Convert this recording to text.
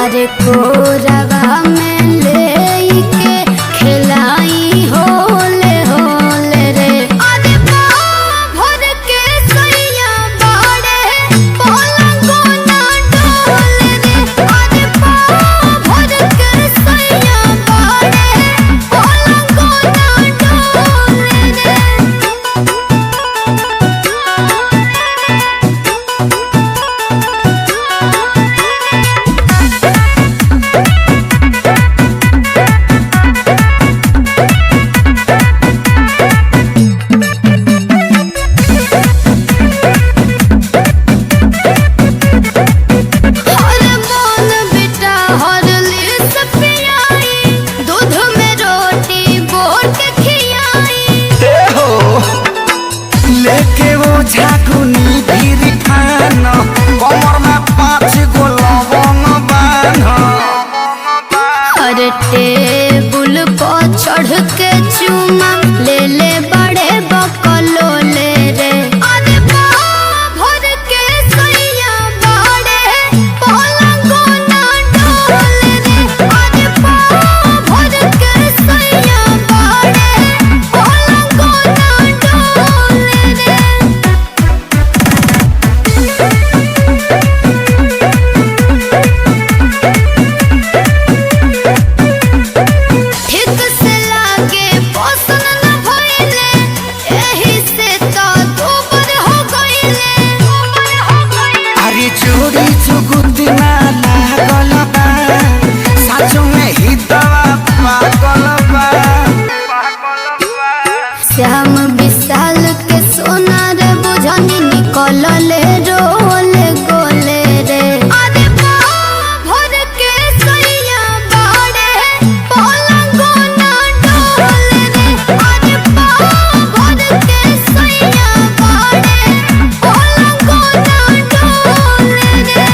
अरे कोरवा में लेके खिलाई होले होले रे। अरे पाँव भर के सैया बाड़े पलंगो ना डोले रे। अरे पाँव भर के सैया बाड़े पलंगो ना डोले रे। लेके वो झाकुनी भीरी खाना कमर में 5 गो लवंग बान्हा। अरे टेबुल पर चढ़ के चुमा ले ले बड़े बकलो ले रे। अरे पाँव भर के सैया बाड़े पलंगो ना डोले रे। अरे पाँव भर के सैया बाड़े पलंगो ना डोले रे। ठीक से लागे पोषण न भइले एही से तो दुबर हो गइले। अरे चोरी चुगुती ना लागल बा साचो में ही दवा पागल बा। श्याम विशाल के सोना रे बुझनी निकल ले रोले गोले रे। अरे पाँव भर के सैया बाड़े पलंगो ना डोले रे। अरे पाँव भर के सैया बाड़े पलंगो ना डोले रे।